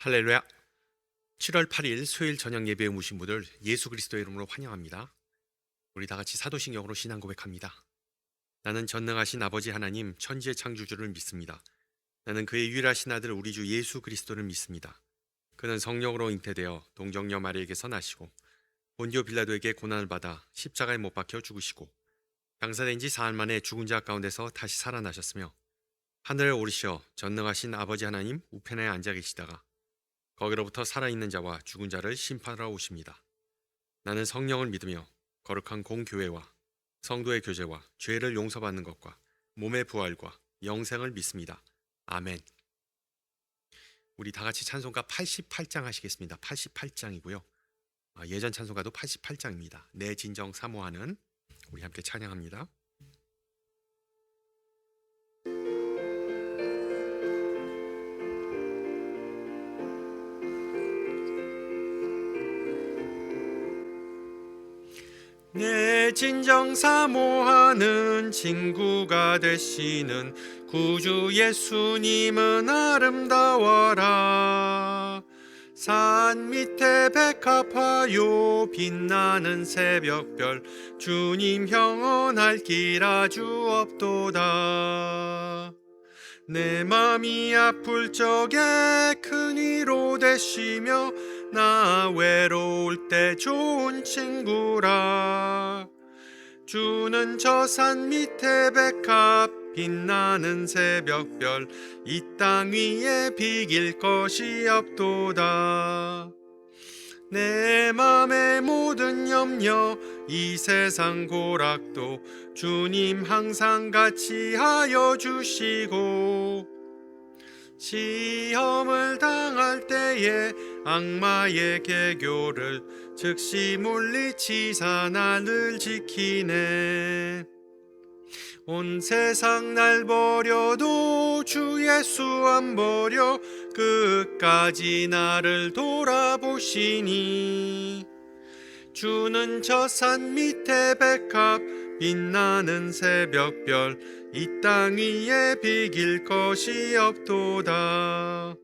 할렐루야. 7월 8일 수요일 저녁 예배에 오신 분들 예수 그리스도의 이름으로 환영합니다. 우리 다 같이 사도신경으로 신앙 고백합니다. 나는 전능하신 아버지 하나님 천지의 창조주를 믿습니다. 나는 그의 유일하신 아들 우리 주 예수 그리스도를 믿습니다. 그는 성령으로 잉태되어 동정녀 마리에게서 나시고 본디오 빌라도에게 고난을 받아 십자가에 못 박혀 죽으시고 장사된 지 사흘 만에 죽은 자 가운데서 다시 살아나셨으며 하늘에 오르시어 전능하신 아버지 하나님 우편에 앉아 계시다가 거기로부터 살아있는 자와 죽은 자를 심판하러 오십니다. 나는 성령을 믿으며 거룩한 공교회와 성도의 교제와 죄를 용서받는 것과 몸의 부활과 영생을 믿습니다. 아멘. 우리 다 같이 찬송가 88장 하시겠습니다. 88장이고요. 예전 찬송가도 88장입니다. 내 진정 사모하는, 우리 함께 찬양합니다. 내 진정 사모하는 친구가 되시는 구주 예수님은 아름다워라. 산 밑에 백합화요 빛나는 새벽별 주님 형언할 길 아주 없도다. 내 맘이 아플 적에 큰 위로 되시며 나 외로울 때 좋은 친구라. 주는 저 산 밑에 백합 빛나는 새벽별 이 땅 위에 비길 것이 없도다. 내 맘의 모든 염려 이 세상 고락도 주님 항상 같이 하여 주시고 시험을 당할 때에 악마의 계교를 즉시 물리치사 나를 지키네. 온 세상 날 버려도 주 예수 안 버려 끝까지 나를 돌아보시니. 주는 저 산 밑에 백합 빛나는 새벽별 이 땅 위에 비길 것이 없도다.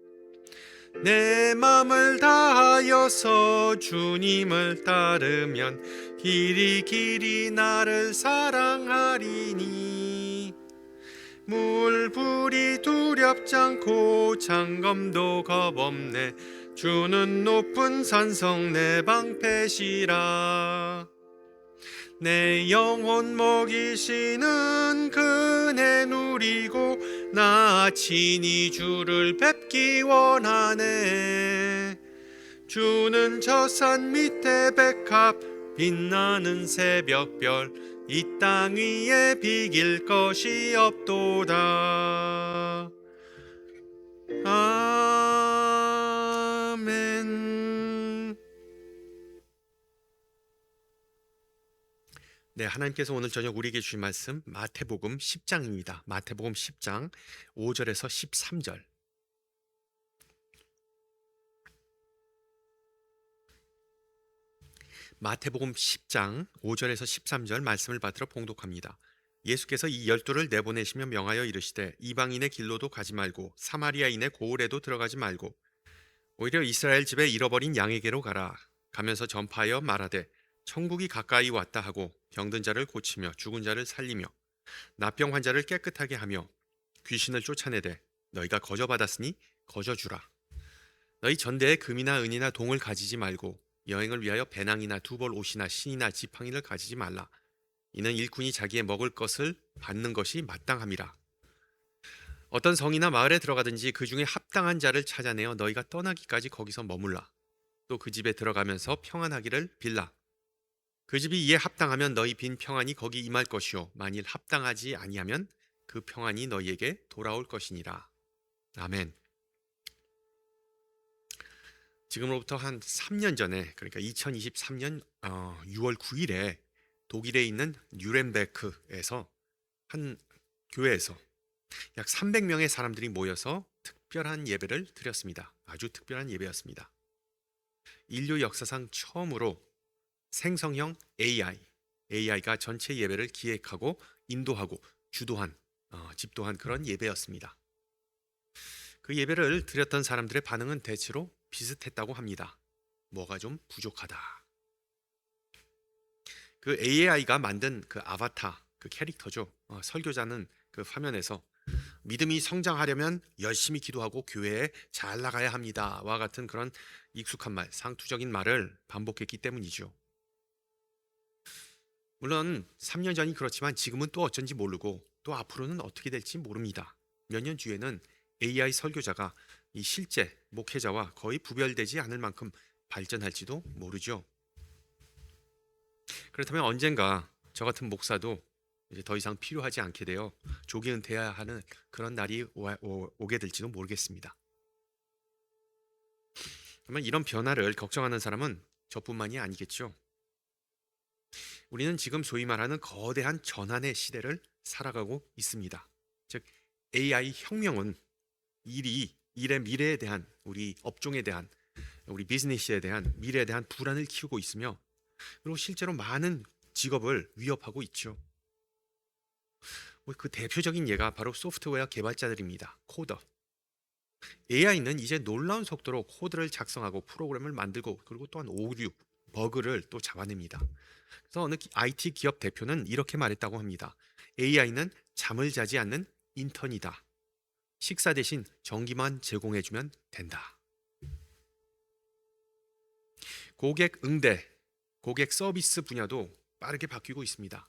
내 맘을 다하여서 주님을 따르면 길이 길이 나를 사랑하리니. 물불이 두렵지 않고 장검도 겁없네. 주는 높은 산성 내 방패시라. 내 영혼 먹이시는 그네 누리고 나 친히 주를 뵙기 원하네. 주는 저 산 밑에 백합 빛나는 새벽별 이 땅 위에 비길 것이 없도다. 아멘. 네, 하나님께서 오늘 저녁 우리에게 주신 말씀 마태복음 10장입니다. 마태복음 10장 5절에서 13절. 마태복음 10장 5절에서 13절 말씀을 받들어 봉독합니다. 예수께서 이 12를 내보내시며 명하여 이르시되 이방인의 길로도 가지 말고 사마리아인의 고을에도 들어가지 말고 오히려 이스라엘 집에 잃어버린 양에게로 가라. 가면서 전파하여 말하되 천국이 가까이 왔다 하고 병든 자를 고치며 죽은 자를 살리며 나병 환자를 깨끗하게 하며 귀신을 쫓아내되 너희가 거저받았으니 거저주라. 너희 전대에 금이나 은이나 동을 가지지 말고 여행을 위하여 배낭이나 두벌 옷이나 신이나 지팡이를 가지지 말라. 이는 일꾼이 자기의 먹을 것을 받는 것이 마땅함이라. 어떤 성이나 마을에 들어가든지 그 중에 합당한 자를 찾아내어 너희가 떠나기까지 거기서 머물라. 또 그 집에 들어가면서 평안하기를 빌라. 그 집이 이에 합당하면 너희 빈 평안이 거기 임할 것이요 만일 합당하지 아니하면 그 평안이 너희에게 돌아올 것이니라. 아멘. 지금으로부터 한 3년 전에, 그러니까 2023년 6월 9일에 독일에 있는 뉴렌베크에서 한 교회에서 약 300명의 사람들이 모여서 특별한 예배를 드렸습니다. 아주 특별한 예배였습니다. 인류 역사상 처음으로 생성형 AI가 전체 예배를 기획하고 인도하고 주도한 집도한 그런 예배였습니다. 그 예배를 드렸던 사람들의 반응은 대체로 비슷했다고 합니다. 뭐가 좀 부족하다. 그 AI가 만든 그 아바타, 그 캐릭터죠. 설교자는 그 화면에서 믿음이 성장하려면 열심히 기도하고 교회에 잘 나가야 합니다와 같은 그런 익숙한 말, 상투적인 말을 반복했기 때문이죠. 물론 3년 전이 그렇지만 지금은 또 어쩐지 모르고 또 앞으로는 어떻게 될지 모릅니다. 몇 년 뒤에는 AI 설교자가 이 실제 목회자와 거의 구별되지 않을 만큼 발전할지도 모르죠. 그렇다면 언젠가 저 같은 목사도 이제 더 이상 필요하지 않게 되어 조기 은퇴해야 하는 그런 날이 오게 될지도 모르겠습니다. 그러면 이런 변화를 걱정하는 사람은 저뿐만이 아니겠죠. 우리는 지금 소위 말하는 거대한 전환의 시대를 살아가고 있습니다. 즉 AI 혁명은 일의 미래에 대한, 우리 업종에 대한, 우리 비즈니스에 대한 미래에 대한 불안을 키우고 있으며, 그리고 실제로 많은 직업을 위협하고 있죠. 그 대표적인 예가 바로 소프트웨어 개발자들입니다. 코더. AI는 이제 놀라운 속도로 코드를 작성하고 프로그램을 만들고, 그리고 또한 오류, 버그를 또 잡아냅니다. 그래서 어느 IT 기업 대표는 이렇게 말했다고 합니다. AI는 잠을 자지 않는 인턴이다. 식사 대신 전기만 제공해주면 된다. 고객 응대, 고객 서비스 분야도 빠르게 바뀌고 있습니다.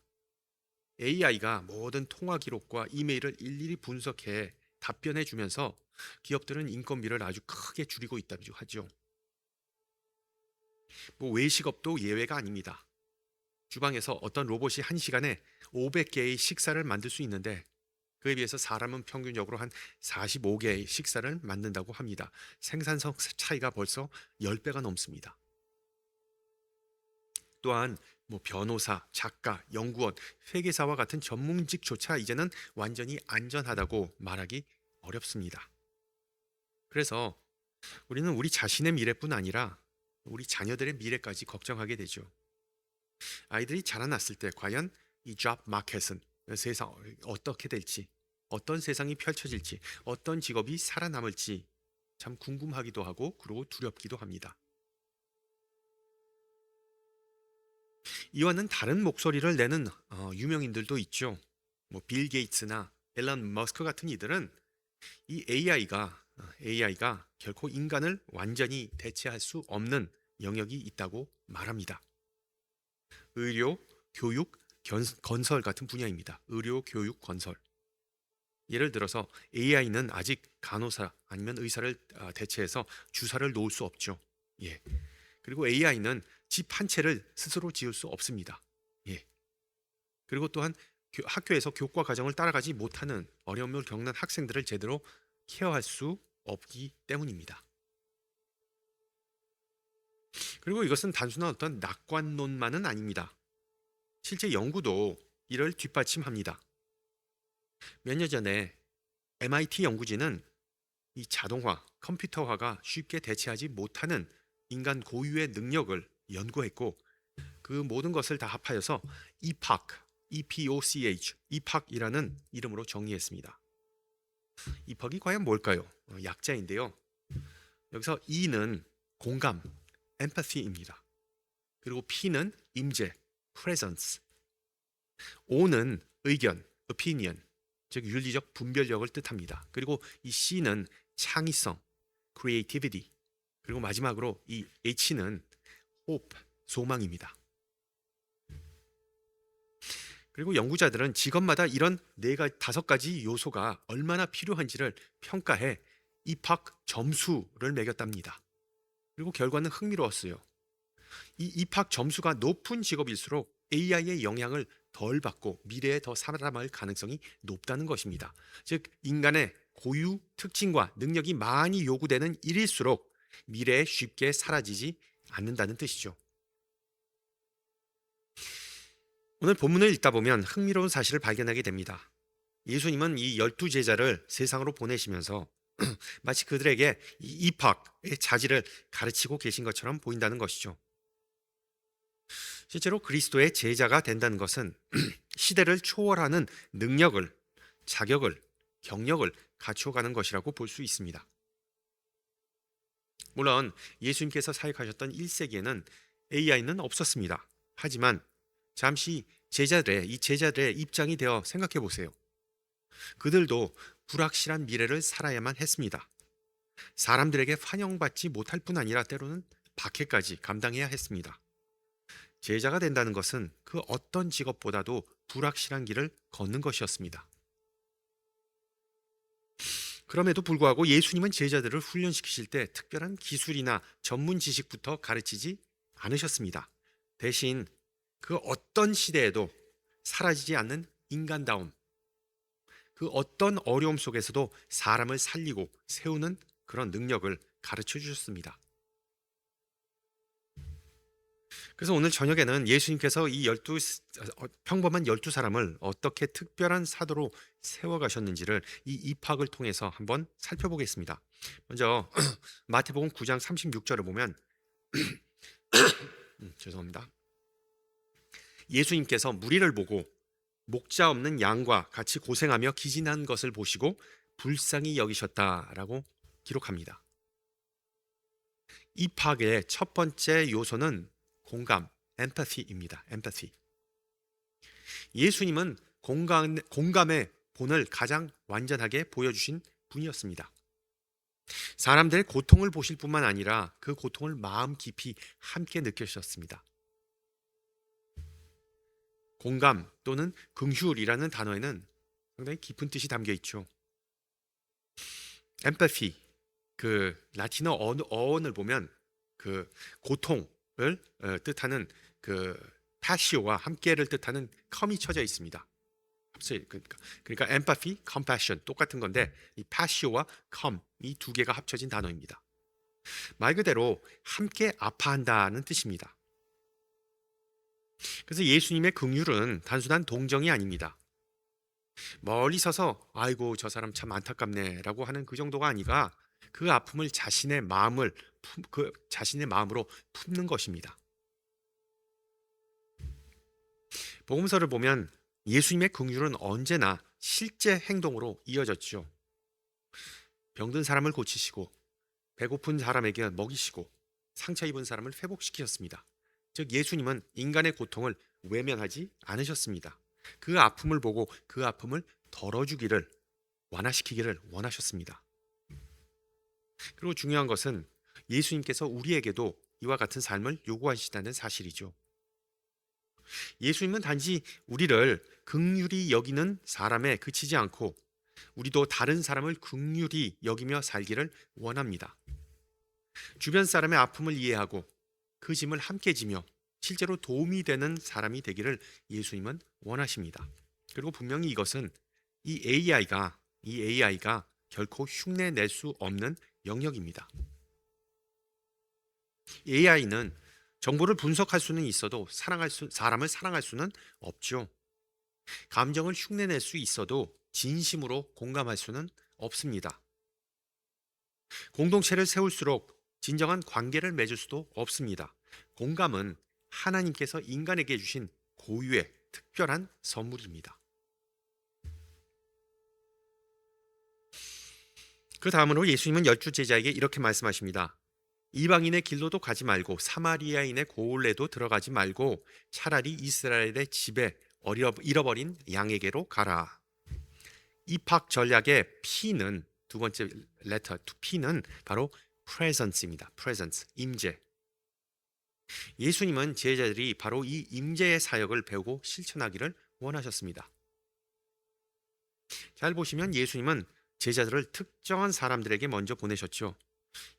AI가 모든 통화 기록과 이메일을 일일이 분석해 답변해 주면서 기업들은 인건비를 아주 크게 줄이고 있다고 하죠. 외식업도 예외가 아닙니다. 주방에서 어떤 로봇이 1시간에 500개의 식사를 만들 수 있는데, 그에 비해서 사람은 평균적으로 한 45개의 식사를 만든다고 합니다. 생산성 차이가 벌써 10배가 넘습니다. 또한 변호사, 작가, 연구원, 회계사와 같은 전문직조차 이제는 완전히 안전하다고 말하기 어렵습니다. 그래서 우리는 우리 자신의 미래뿐 아니라 우리 자녀들의 미래까지 걱정하게 되죠. 아이들이 자라났을 때 과연 이 잡 마켓은 세상 어떻게 될지, 어떤 세상이 펼쳐질지, 어떤 직업이 살아남을지 참 궁금하기도 하고, 그리고 두렵기도 합니다. 이와는 다른 목소리를 내는 유명인들도 있죠. 빌 게이츠나 앨런 머스크 같은 이들은 이 AI가 결코 인간을 완전히 대체할 수 없는 영역이 있다고 말합니다. 의료, 교육, 건설 같은 분야입니다. 의료, 교육, 건설. 예를 들어서 AI는 아직 간호사 아니면 의사를 대체해서 주사를 놓을 수 없죠. 예. 그리고 AI는 집 한 채를 스스로 지을 수 없습니다. 예. 그리고 또한 학교에서 교과 과정을 따라가지 못하는 어려움을 겪는 학생들을 제대로 케어할 수 없기 때문입니다. 그리고 이것은 단순한 어떤 낙관론만은 아닙니다. 실제 연구도 이를 뒷받침합니다. 몇 년 전에 MIT 연구진은 이 자동화, 컴퓨터화가 쉽게 대체하지 못하는 인간 고유의 능력을 연구했고, 그 모든 것을 다 합하여서 EPOCH이라는 이름으로 정의했습니다. EPOC이 과연 뭘까요? 약자인데요. 여기서 E는 공감, empathy입니다. 그리고 P는 임재, presence. O는 의견, opinion, 즉 윤리적 분별력을 뜻합니다. 그리고 이 C는 창의성, creativity. 그리고 마지막으로 이 H는 hope, 소망입니다. 그리고 연구자들은 직업마다 이런 5가지 요소가 얼마나 필요한지를 평가해 입학 점수를 매겼답니다. 그리고 결과는 흥미로웠어요. 이 입학 점수가 높은 직업일수록 AI의 영향을 덜 받고 미래에 더 살아남을 가능성이 높다는 것입니다. 즉 인간의 고유 특징과 능력이 많이 요구되는 일일수록 미래에 쉽게 사라지지 않는다는 뜻이죠. 오늘 본문을 읽다 보면 흥미로운 사실을 발견하게 됩니다. 예수님은 이 12제자를 세상으로 보내시면서 마치 그들에게 이 입학의 자질을 가르치고 계신 것처럼 보인다는 것이죠. 실제로 그리스도의 제자가 된다는 것은 시대를 초월하는 능력을, 자격을, 경력을 갖추어가는 것이라고 볼 수 있습니다. 물론 예수님께서 사역하셨던 1세기에는 AI는 없었습니다. 하지만 잠시 제자들의 입장이 되어 생각해 보세요. 그들도 불확실한 미래를 살아야만 했습니다. 사람들에게 환영받지 못할 뿐 아니라 때로는 박해까지 감당해야 했습니다. 제자가 된다는 것은 그 어떤 직업보다도 불확실한 길을 걷는 것이었습니다. 그럼에도 불구하고 예수님은 제자들을 훈련시키실 때 특별한 기술이나 전문 지식부터 가르치지 않으셨습니다. 대신 그 어떤 시대에도 사라지지 않는 인간다움, 그 어떤 어려움 속에서도 사람을 살리고 세우는 그런 능력을 가르쳐 주셨습니다. 그래서 오늘 저녁에는 예수님께서 이 평범한 12사람을 어떻게 특별한 사도로 세워가셨는지를 이 입학을 통해서 한번 살펴보겠습니다. 먼저 마태복음 9장 36절을 보면 죄송합니다. 예수님께서 무리를 보고 목자 없는 양과 같이 고생하며 기진한 것을 보시고 불쌍히 여기셨다라고 기록합니다. 입학의 첫 번째 요소는 공감, empathy입니다. empathy. 예수님은 공감의 본을 가장 완전하게 보여주신 분이었습니다. 사람들의 고통을 보실 뿐만 아니라 그 고통을 마음 깊이 함께 느끼셨습니다. 공감 또는 긍휼이라는 단어에는 상당히 깊은 뜻이 담겨 있죠. empathy, 그 라틴어 어원을 보면 그 고통을 뜻하는 그 파시오와 함께를 뜻하는 컴이 쳐져 있습니다. 그러니까 empathy, compassion 똑같은 건데 이 파시오와 컴 이 두 개가 합쳐진 단어입니다. 말 그대로 함께 아파한다는 뜻입니다. 그래서 예수님의 긍휼은 단순한 동정이 아닙니다. 멀리 서서 아이고 저 사람 참 안타깝네라고 하는 그 정도가 아니라 그 아픔을 자신의 마음으로 품는 것입니다. 복음서를 보면 예수님의 긍휼은 언제나 실제 행동으로 이어졌죠. 병든 사람을 고치시고 배고픈 사람에게 먹이시고 상처 입은 사람을 회복시키셨습니다. 즉 예수님은 인간의 고통을 외면하지 않으셨습니다. 그 아픔을 보고 그 아픔을 덜어주기를 완화시키기를 원하셨습니다. 그리고 중요한 것은 예수님께서 우리에게도 이와 같은 삶을 요구하신다는 사실이죠. 예수님은 단지 우리를 긍휼히 여기는 사람에 그치지 않고 우리도 다른 사람을 긍휼히 여기며 살기를 원합니다. 주변 사람의 아픔을 이해하고 그 짐을 함께 지며 실제로 도움이 되는 사람이 되기를 예수님은 원하십니다. 그리고 분명히 이것은 이 AI가 결코 흉내낼 수 없는 영역입니다. AI는 정보를 분석할 수는 있어도 사람을 사랑할 수는 없죠. 감정을 흉내낼 수 있어도 진심으로 공감할 수는 없습니다. 공동체를 세울수록 진정한 관계를 맺을 수도 없습니다. 공감은 하나님께서 인간에게 주신 고유의 특별한 선물입니다. 그 다음으로 예수님은 12제자에게 이렇게 말씀하십니다. 이방인의 길로도 가지 말고 사마리아인의 고을에도 들어가지 말고 차라리 이스라엘의 집에 잃어버린 양에게로 가라. 입학 전략의 P는 두 번째 레터 P는 바로 presence입니다. presence, 임재. 예수님은 제자들이 바로 이 임재의 사역을 배우고 실천하기를 원하셨습니다. 잘 보시면 예수님은 제자들을 특정한 사람들에게 먼저 보내셨죠.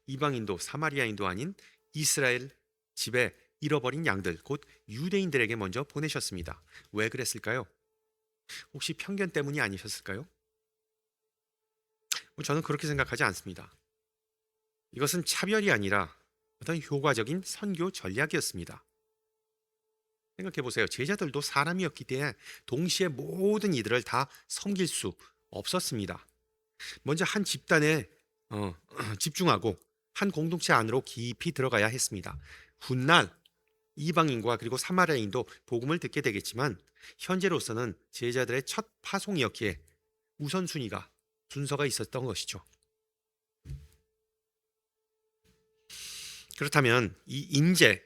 이방인도 사마리아인도 아닌 이스라엘 집에 잃어버린 양들, 곧 유대인들에게 먼저 보내셨습니다. 왜 그랬을까요? 혹시 편견 때문이 아니셨을까요? 저는 그렇게 생각하지 않습니다. 이것은 차별이 아니라 어떤 효과적인 선교 전략이었습니다. 생각해 보세요. 제자들도 사람이었기 때문에 동시에 모든 이들을 다 섬길 수 없었습니다. 먼저 한 집단에 집중하고 한 공동체 안으로 깊이 들어가야 했습니다. 훗날 이방인과 그리고 사마리아인도 복음을 듣게 되겠지만 현재로서는 제자들의 첫 파송이었기에 순서가 있었던 것이죠. 그렇다면 이 임재,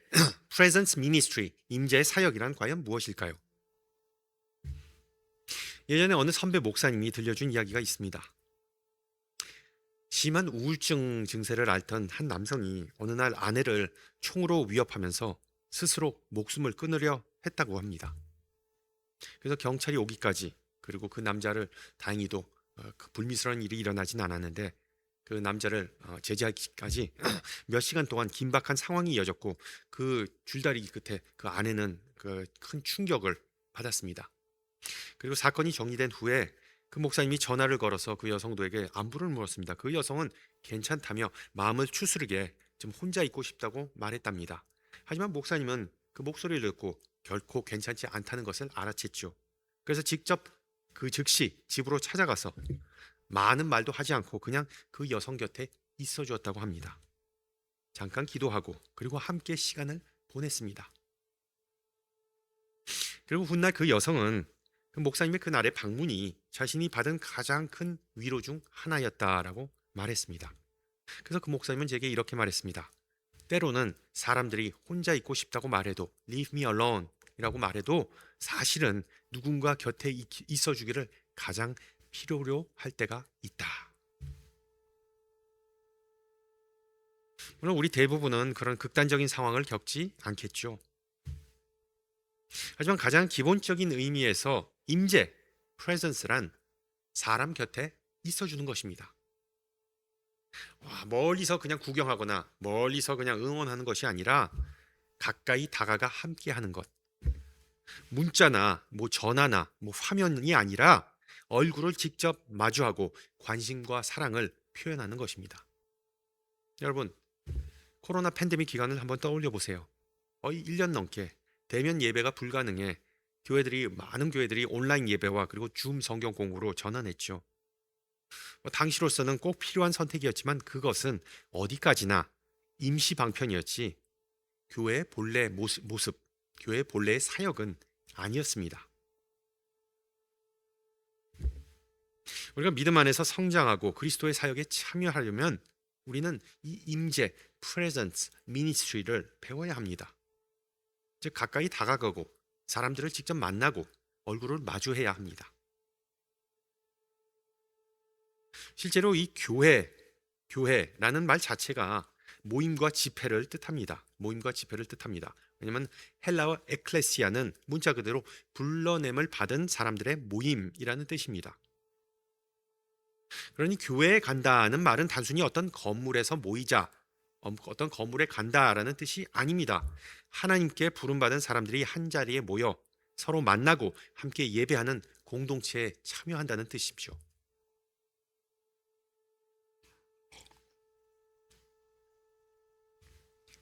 presence ministry, 임재의 사역이란 과연 무엇일까요? 예전에 어느 선배 목사님이 들려준 이야기가 있습니다. 심한 우울증 증세를 앓던 한 남성이 어느 날 아내를 총으로 위협하면서 스스로 목숨을 끊으려 했다고 합니다. 그래서 경찰이 오기까지, 그리고 그 남자를 다행히도 그 불미스러운 일이 일어나진 않았는데 그 남자를 제지하기까지 몇 시간 동안 긴박한 상황이 이어졌고, 그 줄다리기 끝에 그 아내는 그 큰 충격을 받았습니다. 그리고 사건이 정리된 후에 그 목사님이 전화를 걸어서 그 여성도에게 안부를 물었습니다. 그 여성은 괜찮다며 마음을 추스르게 좀 혼자 있고 싶다고 말했답니다. 하지만 목사님은 그 목소리를 듣고 결코 괜찮지 않다는 것을 알아챘죠. 그래서 직접 그 즉시 집으로 찾아가서 많은 말도 하지 않고 그냥 그 여성 곁에 있어 주었다고 합니다. 잠깐 기도하고 그리고 함께 시간을 보냈습니다. 그리고 훗날 그 여성은 그 목사님의 그날의 방문이 자신이 받은 가장 큰 위로 중 하나였다라고 말했습니다. 그래서 그 목사님은 제게 이렇게 말했습니다. 때로는 사람들이 혼자 있고 싶다고 말해도 Leave me alone 이라고 말해도 사실은 누군가 곁에 있어 주기를 가장 필요로 할 때가 있다. 물론 우리 대부분은 그런 극단적인 상황을 겪지 않겠죠. 하지만 가장 기본적인 의미에서 임재, presence란 사람 곁에 있어주는 것입니다. 멀리서 그냥 구경하거나 멀리서 그냥 응원하는 것이 아니라 가까이 다가가 함께하는 것. 문자나 전화나 화면이 아니라 얼굴을 직접 마주하고 관심과 사랑을 표현하는 것입니다. 여러분, 코로나 팬데믹 기간을 한번 떠올려 보세요. 거의 1년 넘게 대면 예배가 불가능해 많은 교회들이 온라인 예배와 그리고 줌 성경 공부로 전환했죠. 당시로서는 꼭 필요한 선택이었지만 그것은 어디까지나 임시 방편이었지 교회의 본래 모습, 교회의 본래의 사역은 아니었습니다. 우리가 믿음 안에서 성장하고 그리스도의 사역에 참여하려면 우리는 이 임재, presence, ministry를 배워야 합니다. 즉 가까이 다가가고 사람들을 직접 만나고 얼굴을 마주해야 합니다. 실제로 이 교회라는 말 자체가 모임과 집회를 뜻합니다. 모임과 집회를 뜻합니다. 왜냐하면 헬라어 에클레시아는 문자 그대로 불러냄을 받은 사람들의 모임이라는 뜻입니다. 그러니 교회에 간다는 말은 단순히 어떤 건물에서 모이자, 어떤 건물에 간다라는 뜻이 아닙니다. 하나님께 부름받은 사람들이 한자리에 모여 서로 만나고 함께 예배하는 공동체에 참여한다는 뜻이죠.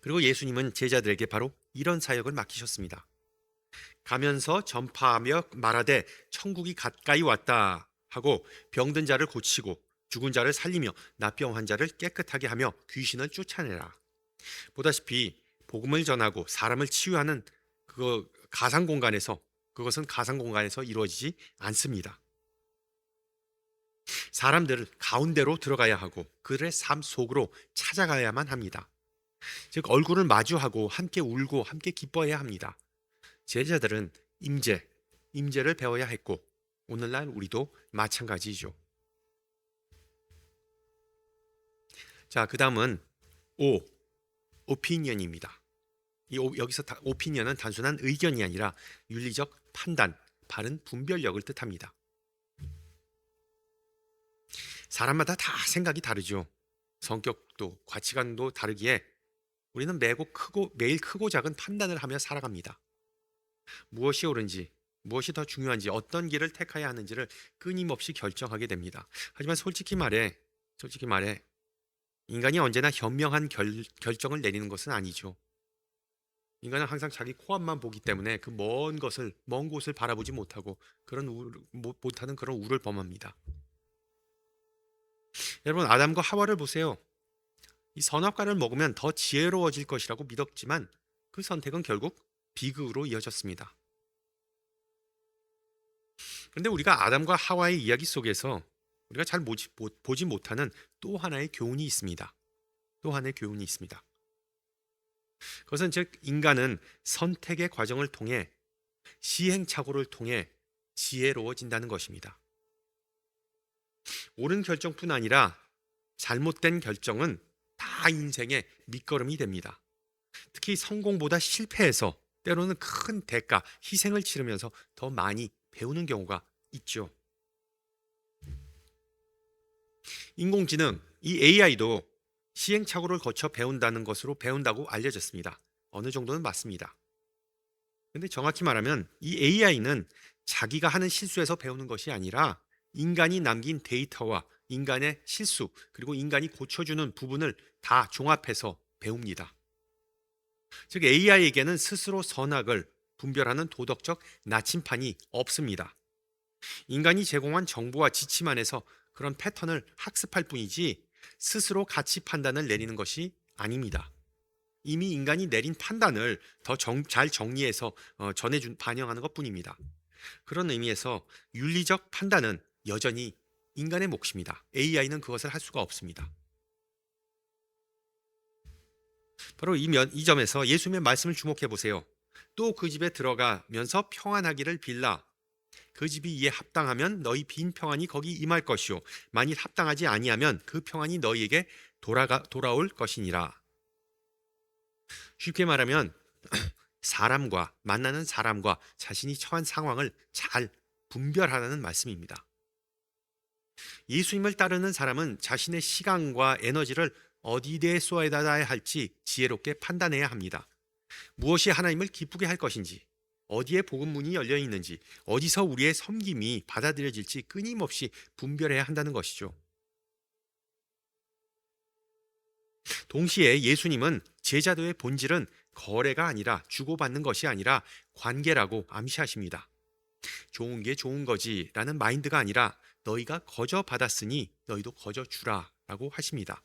그리고 예수님은 제자들에게 바로 이런 사역을 맡기셨습니다. 가면서 전파하며 말하되 천국이 가까이 왔다 하고 병든 자를 고치고 죽은 자를 살리며 나병 환자를 깨끗하게 하며 귀신을 쫓아내라. 보다시피 복음을 전하고 사람을 치유하는 그것은 가상 공간에서 이루어지지 않습니다. 사람들을 가운데로 들어가야 하고 그들의 삶 속으로 찾아가야만 합니다. 즉 얼굴을 마주하고 함께 울고 함께 기뻐해야 합니다. 제자들은 임재를 배워야 했고 오늘날 우리도 마찬가지죠. 자, 그 다음은 오피니언입니다. 여기서 오피니언은 단순한 의견이 아니라 윤리적 판단, 바른 분별력을 뜻합니다. 사람마다 다 생각이 다르죠. 성격도 가치관도 다르기에 우리는 매일 크고 작은 판단을 하며 살아갑니다. 무엇이 옳은지, 무엇이 더 중요한지, 어떤 길을 택해야 하는지를 끊임없이 결정하게 됩니다. 하지만 솔직히 말해 인간이 언제나 현명한 결정을 내리는 것은 아니죠. 인간은 항상 자기 코앞만 보기 때문에 그 먼 곳을 바라보지 못하고 못하는 그런 우를 범합니다. 여러분, 아담과 하와를 보세요. 이 선악과를 먹으면 더 지혜로워질 것이라고 믿었지만 그 선택은 결국 비극으로 이어졌습니다. 그런데 우리가 아담과 하와의 이야기 속에서 우리가 잘 보지 못하는 또 하나의 교훈이 있습니다. 그것은 즉 인간은 선택의 과정을 통해 시행착오를 통해 지혜로워진다는 것입니다. 옳은 결정뿐 아니라 잘못된 결정은 다 인생의 밑거름이 됩니다. 특히 성공보다 실패해서 때로는 큰 대가, 희생을 치르면서 더 많이 배우는 경우가 있죠. 인공지능, 이 AI도 시행착오를 거쳐 배운다는 것으로 배운다고 알려졌습니다. 어느 정도는 맞습니다. 근데 정확히 말하면 이 AI는 자기가 하는 실수에서 배우는 것이 아니라 인간이 남긴 데이터와 인간의 실수, 그리고 인간이 고쳐주는 부분을 다 종합해서 배웁니다. 즉 AI에게는 스스로 선악을 분별하는 도덕적 나침판이 없습니다. 인간이 제공한 정보와 지침안에서 그런 패턴을 학습할 뿐이지 스스로 가치 판단을 내리는 것이 아닙니다. 이미 인간이 내린 판단을 더 잘 정리해서 반영하는 것뿐입니다. 그런 의미에서 윤리적 판단은 여전히 인간의 몫입니다. AI는 그것을 할 수가 없습니다. 바로 이 점에서 예수님의 말씀을 주목해 보세요. 또 그 집에 들어가면서 평안하기를 빌라. 그 집이 이에 합당하면 너희 빈 평안이 거기 임할 것이요 만일 합당하지 아니하면 그 평안이 너희에게 돌아올 것이니라. 쉽게 말하면 만나는 사람과 자신이 처한 상황을 잘 분별하라는 말씀입니다. 예수님을 따르는 사람은 자신의 시간과 에너지를 어디에 쏟아야 할지 지혜롭게 판단해야 합니다. 무엇이 하나님을 기쁘게 할 것인지, 어디에 복음 문이 열려 있는지, 어디서 우리의 섬김이 받아들여질지 끊임없이 분별해야 한다는 것이죠. 동시에 예수님은 제자도의 본질은 거래가 아니라 주고받는 것이 아니라 관계라고 암시하십니다. 좋은 게 좋은 거지라는 마인드가 아니라 너희가 거저 받았으니 너희도 거저 주라 라고 하십니다.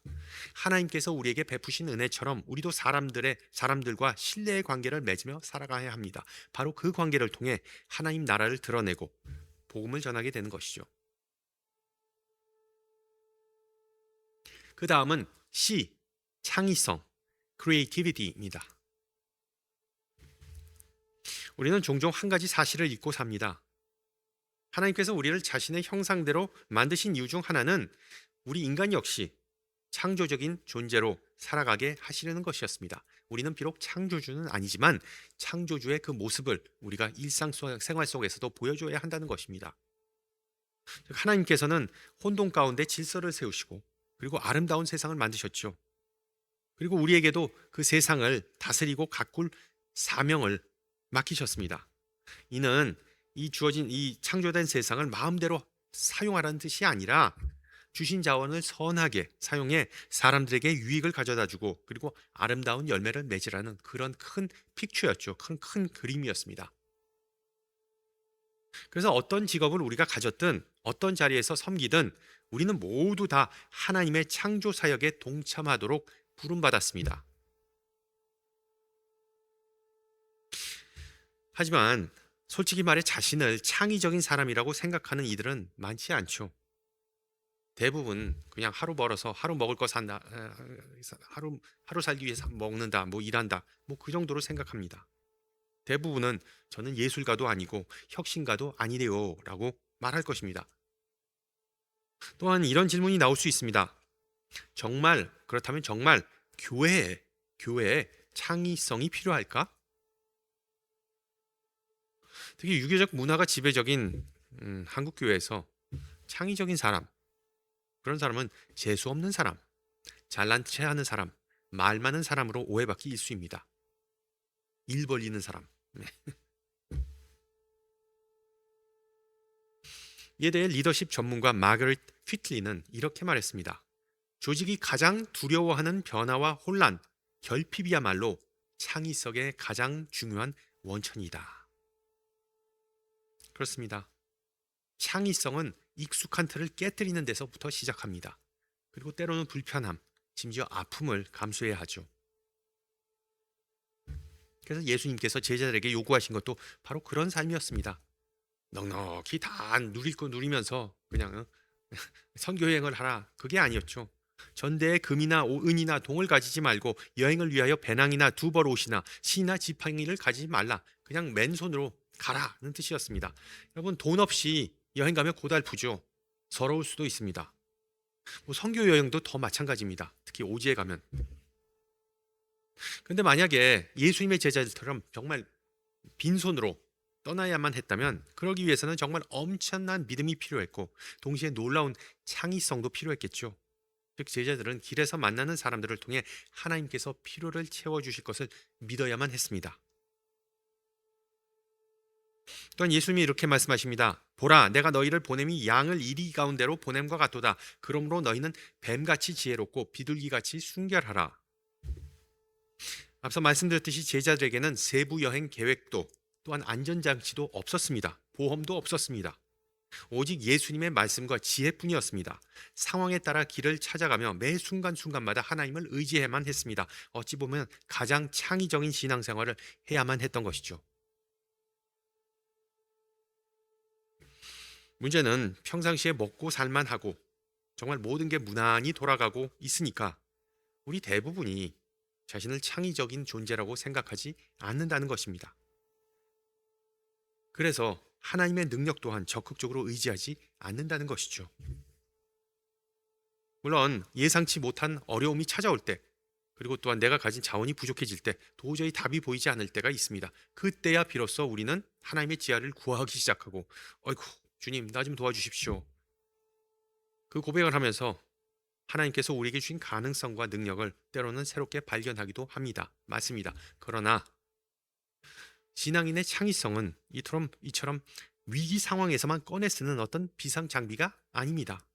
하나님께서 우리에게 베푸신 은혜처럼 우리도 사람들과 신뢰의 관계를 맺으며 살아가야 합니다. 바로 그 관계를 통해 하나님 나라를 드러내고 복음을 전하게 되는 것이죠. 그 다음은 C, 창의성, creativity입니다. 우리는 종종 한 가지 사실을 잊고 삽니다. 하나님께서 우리를 자신의 형상대로 만드신 이유 중 하나는 우리 인간 역시 창조적인 존재로 살아가게 하시려는 것이었습니다. 우리는 비록 창조주는 아니지만 창조주의 그 모습을 우리가 일상생활 속에서도 보여줘야 한다는 것입니다. 하나님께서는 혼돈 가운데 질서를 세우시고 그리고 아름다운 세상을 만드셨죠. 그리고 우리에게도 그 세상을 다스리고 가꿀 사명을 맡기셨습니다. 이는 이 창조된 세상을 마음대로 사용하라는 뜻이 아니라 주신 자원을 선하게 사용해 사람들에게 유익을 가져다 주고 그리고 아름다운 열매를 맺으라는 그런 큰 픽처였죠. 큰 그림이었습니다. 그래서 어떤 직업을 우리가 가졌든 어떤 자리에서 섬기든 우리는 모두 다 하나님의 창조 사역에 동참하도록 부름받았습니다. 하지만 솔직히 말해 자신을 창의적인 사람이라고 생각하는 이들은 많지 않죠. 대부분 그냥 하루 벌어서 하루 먹을 거 산다, 하루 살기 위해서 먹는다, 일한다, 그 정도로 생각합니다. 대부분은 저는 예술가도 아니고 혁신가도 아니래요 라고 말할 것입니다. 또한 이런 질문이 나올 수 있습니다. 그렇다면 정말 교회에 창의성이 필요할까? 특히 유교적 문화가 지배적인 한국 교회에서 창의적인 사람, 그런 사람은 재수 없는 사람, 잘난 체 하는 사람, 말 많은 사람으로 오해받기 일쑤입니다. 일 벌리는 사람. 이에 대해 리더십 전문가 마거릿 휘틀리는 이렇게 말했습니다. 조직이 가장 두려워하는 변화와 혼란, 결핍이야말로 창의성의 가장 중요한 원천이다. 그렇습니다. 창의성은 익숙한 틀을 깨뜨리는 데서부터 시작합니다. 그리고 때로는 불편함, 심지어 아픔을 감수해야 하죠. 그래서 예수님께서 제자들에게 요구하신 것도 바로 그런 삶이었습니다. 넉넉히 다 누릴 거 누리면서 그냥 선교여행을 하라, 그게 아니었죠. 전대에 금이나 은이나 동을 가지지 말고 여행을 위하여 배낭이나 두벌 옷이나 시나 지팡이를 가지지 말라. 그냥 맨손으로 가라는 뜻이었습니다. 여러분, 돈 없이 여행 가면 고달프죠. 서러울 수도 있습니다. 뭐 선교 여행도 더 마찬가지입니다. 특히 오지에 가면. 근데 만약에 예수님의 제자들처럼 정말 빈손으로 떠나야만 했다면 그러기 위해서는 정말 엄청난 믿음이 필요했고 동시에 놀라운 창의성도 필요했겠죠. 즉 제자들은 길에서 만나는 사람들을 통해 하나님께서 필요를 채워주실 것을 믿어야만 했습니다. 또한 예수님이 이렇게 말씀하십니다. 보라, 내가 너희를 보냄이 양을 이리 가운데로 보냄과 같도다. 그러므로 너희는 뱀같이 지혜롭고 비둘기같이 순결하라. 앞서 말씀드렸듯이 제자들에게는 세부 여행 계획도 또한 안전장치도 없었습니다. 보험도 없었습니다. 오직 예수님의 말씀과 지혜뿐이었습니다. 상황에 따라 길을 찾아가며 매 순간순간마다 하나님을 의지해야만 했습니다. 어찌 보면 가장 창의적인 신앙생활을 해야만 했던 것이죠. 문제는 평상시에 먹고 살만하고 정말 모든 게 무난히 돌아가고 있으니까 우리 대부분이 자신을 창의적인 존재라고 생각하지 않는다는 것입니다. 그래서 하나님의 능력 또한 적극적으로 의지하지 않는다는 것이죠. 물론 예상치 못한 어려움이 찾아올 때 그리고 또한 내가 가진 자원이 부족해질 때 도저히 답이 보이지 않을 때가 있습니다. 그때야 비로소 우리는 하나님의 지혜를 구하기 시작하고 어이구 주님 나 좀 도와주십시오. 그 고백을 하면서 하나님께서 우리에게 주신 가능성과 능력을 때로는 새롭게 발견하기도 합니다. 맞습니다. 그러나 신앙인의 창의성은 이처럼 위기 상황에서만 꺼내 쓰는 어떤 비상 장비가 아닙니다.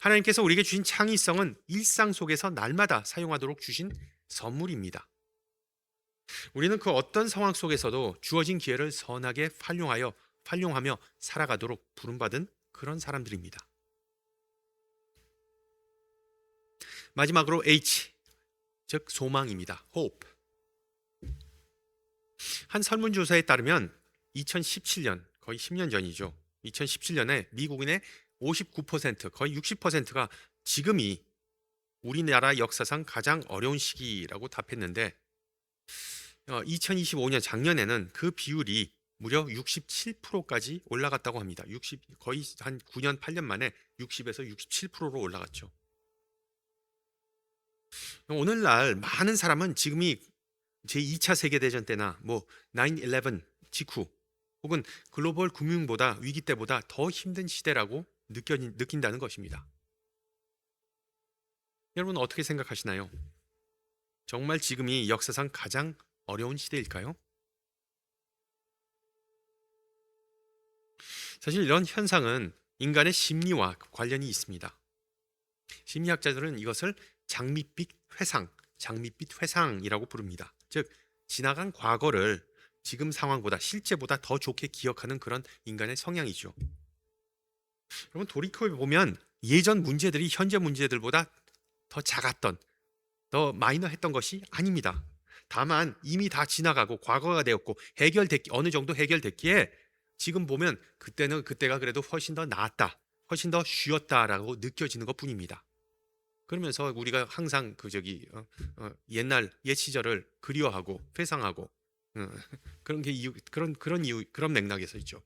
하나님께서 우리에게 주신 창의성은 일상 속에서 날마다 사용하도록 주신 선물입니다. 우리는 그 어떤 상황 속에서도 주어진 기회를 선하게 활용하며 살아가도록 부름받은 그런 사람들입니다. 마지막으로 H, 즉 소망입니다. Hope. 한 설문조사에 따르면 2017년, 거의 10년 전이죠. 2017년에 미국인의 59%, 거의 60%가 지금이 우리나라 역사상 가장 어려운 시기라고 답했는데 2025년 작년에는 그 비율이 무려 67%까지 올라갔다고 합니다. 거의 한 9년, 8년 만에 60에서 67%로 올라갔죠. 오늘날 많은 사람은 지금이 제2차 세계대전 때나 9/11 직후 혹은 글로벌 금융보다 위기 때보다 더 힘든 시대라고 느낀다는 것입니다. 여러분 어떻게 생각하시나요? 정말 지금이 역사상 가장 어려운 시대일까요? 사실 이런 현상은 인간의 심리와 관련이 있습니다. 심리학자들은 이것을 장밋빛 회상이라고 부릅니다. 즉 지나간 과거를 지금 상황보다 실제보다 더 좋게 기억하는 그런 인간의 성향이죠. 여러분 돌이켜 보면 예전 문제들이 현재 문제들보다 더 작았던, 더 마이너했던 것이 아닙니다. 다만 이미 다 지나가고 과거가 되었고 어느 정도 해결됐기에 지금 보면 그때가 그래도 훨씬 더 나았다, 훨씬 더 쉬웠다라고 느껴지는 것뿐입니다. 그러면서 우리가 항상 옛날 옛 시절을 그리워하고 회상하고 그런 게 그런 맥락에서 있죠.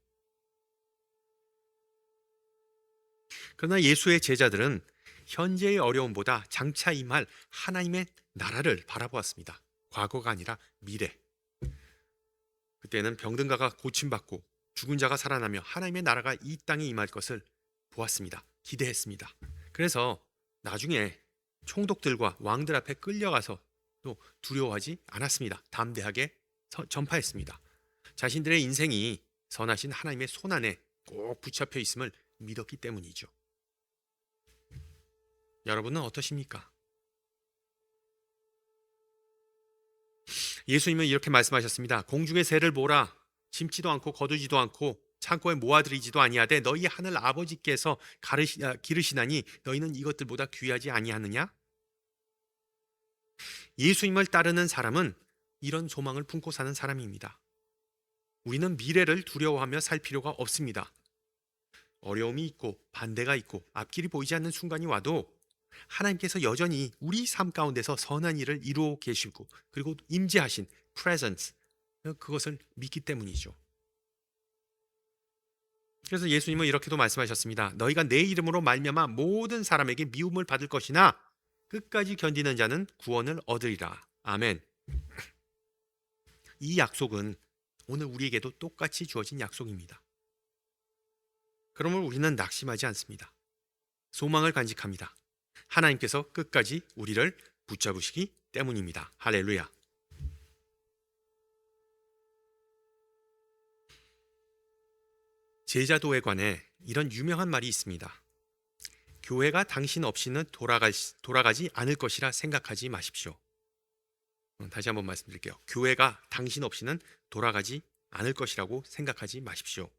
그러나 예수의 제자들은 현재의 어려움보다 장차 임할 하나님의 나라를 바라보았습니다. 과거가 아니라 미래. 그때는 병든가가 고침받고 죽은 자가 살아나며 하나님의 나라가 이 땅에 임할 것을 보았습니다. 기대했습니다. 그래서 나중에 총독들과 왕들 앞에 끌려가서 또 두려워하지 않았습니다. 담대하게 전파했습니다. 자신들의 인생이 선하신 하나님의 손안에 꼭 붙잡혀 있음을 믿었기 때문이죠. 여러분은 어떠십니까? 예수님은 이렇게 말씀하셨습니다. 공중의 새를 보라. 심지도 않고 거두지도 않고 창고에 모아들이지도 아니하되 너희 하늘 아버지께서 기르시나니 너희는 이것들보다 귀하지 아니하느냐? 예수님을 따르는 사람은 이런 소망을 품고 사는 사람입니다. 우리는 미래를 두려워하며 살 필요가 없습니다. 어려움이 있고 반대가 있고 앞길이 보이지 않는 순간이 와도 하나님께서 여전히 우리 삶 가운데서 선한 일을 이루어 계시고 그리고 임재하신 presence, 그것을 믿기 때문이죠. 그래서 예수님은 이렇게도 말씀하셨습니다. 너희가 내 이름으로 말미암아 모든 사람에게 미움을 받을 것이나 끝까지 견디는 자는 구원을 얻으리라. 아멘. 이 약속은 오늘 우리에게도 똑같이 주어진 약속입니다. 그러면 우리는 낙심하지 않습니다. 소망을 간직합니다. 하나님께서 끝까지 우리를 붙잡으시기 때문입니다. 할렐루야. 제자도에 관해 이런 유명한 말이 있습니다. 교회가 당신 없이는 돌아가지 않을 것이라 생각하지 마십시오. 다시 한번 말씀드릴게요. 교회가 당신 없이는 돌아가지 않을 것이라고 생각하지 마십시오.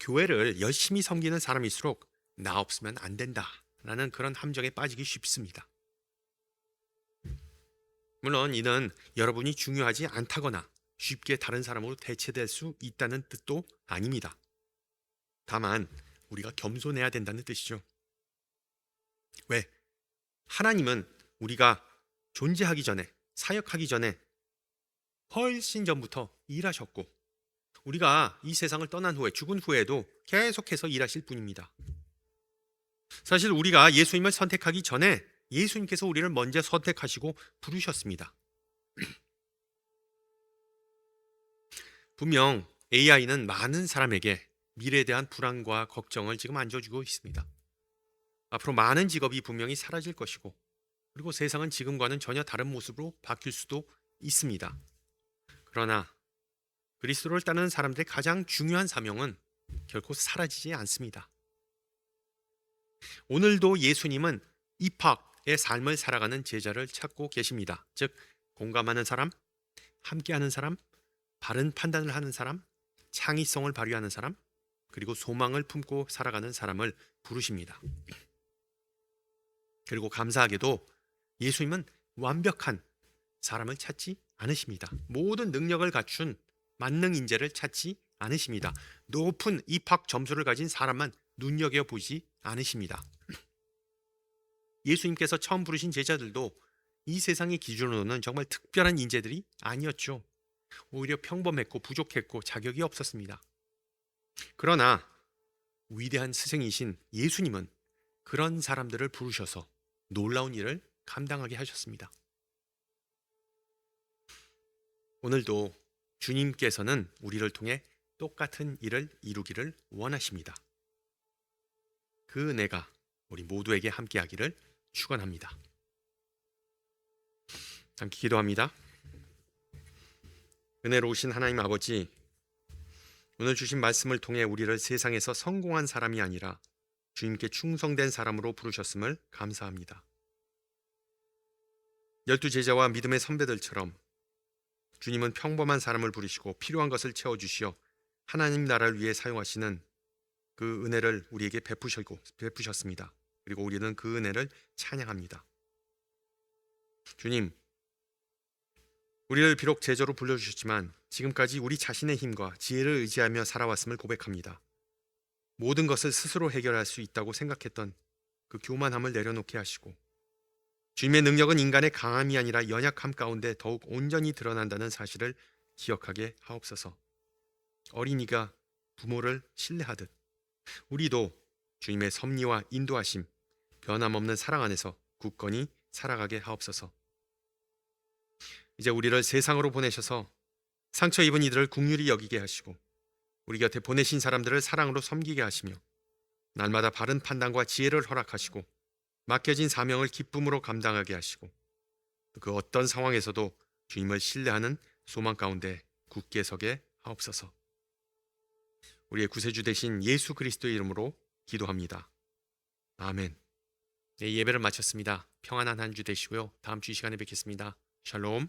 교회를 열심히 섬기는 사람일수록 나 없으면 안 된다라는 그런 함정에 빠지기 쉽습니다. 물론 이는 여러분이 중요하지 않다거나 쉽게 다른 사람으로 대체될 수 있다는 뜻도 아닙니다. 다만 우리가 겸손해야 된다는 뜻이죠. 왜? 하나님은 우리가 존재하기 전에, 사역하기 전에 훨씬 전부터 일하셨고 우리가 이 세상을 떠난 후에, 죽은 후에도 계속해서 일하실 분입니다. 사실 우리가 예수님을 선택하기 전에 예수님께서 우리를 먼저 선택하시고 부르셨습니다. 분명 AI는 많은 사람에게 미래에 대한 불안과 걱정을 지금 안겨주고 있습니다. 앞으로 많은 직업이 분명히 사라질 것이고 그리고 세상은 지금과는 전혀 다른 모습으로 바뀔 수도 있습니다. 그러나 그리스도를 따르는 사람들의 가장 중요한 사명은 결코 사라지지 않습니다. 오늘도 예수님은 입학의 삶을 살아가는 제자를 찾고 계십니다. 즉 공감하는 사람, 함께하는 사람, 바른 판단을 하는 사람, 창의성을 발휘하는 사람, 그리고 소망을 품고 살아가는 사람을 부르십니다. 그리고 감사하게도 예수님은 완벽한 사람을 찾지 않으십니다. 모든 능력을 갖춘 만능 인재를 찾지 않으십니다. 높은 입학 점수를 가진 사람만 눈여겨보지 않으십니다. 예수님께서 처음 부르신 제자들도 이 세상의 기준으로는 정말 특별한 인재들이 아니었죠. 오히려 평범했고 부족했고 자격이 없었습니다. 그러나 위대한 스승이신 예수님은 그런 사람들을 부르셔서 놀라운 일을 감당하게 하셨습니다. 오늘도 주님께서는 우리를 통해 똑같은 일을 이루기를 원하십니다. 그 은혜가 우리 모두에게 함께하기를 축원합니다. 함께 기도합니다. 은혜로우신 하나님 아버지, 오늘 주신 말씀을 통해 우리를 세상에서 성공한 사람이 아니라 주님께 충성된 사람으로 부르셨음을 감사합니다. 12 제자와 믿음의 선배들처럼 주님은 평범한 사람을 부르시고 필요한 것을 채워주시어 하나님 나라를 위해 사용하시는 그 은혜를 우리에게 베푸셨습니다. 그리고 우리는 그 은혜를 찬양합니다. 주님, 우리를 비록 제자로 불러주셨지만 지금까지 우리 자신의 힘과 지혜를 의지하며 살아왔음을 고백합니다. 모든 것을 스스로 해결할 수 있다고 생각했던 그 교만함을 내려놓게 하시고 주님의 능력은 인간의 강함이 아니라 연약함 가운데 더욱 온전히 드러난다는 사실을 기억하게 하옵소서. 어린이가 부모를 신뢰하듯 우리도 주님의 섭리와 인도하심, 변함없는 사랑 안에서 굳건히 살아가게 하옵소서. 이제 우리를 세상으로 보내셔서 상처 입은 이들을 긍휼히 여기게 하시고 우리 곁에 보내신 사람들을 사랑으로 섬기게 하시며 날마다 바른 판단과 지혜를 허락하시고 맡겨진 사명을 기쁨으로 감당하게 하시고 그 어떤 상황에서도 주님을 신뢰하는 소망 가운데 굳게 서게 하옵소서. 우리의 구세주 되신 예수 그리스도의 이름으로 기도합니다. 아멘. 네, 예배를 마쳤습니다. 평안한 한 주 되시고요. 다음 주 이 시간에 뵙겠습니다. 샬롬.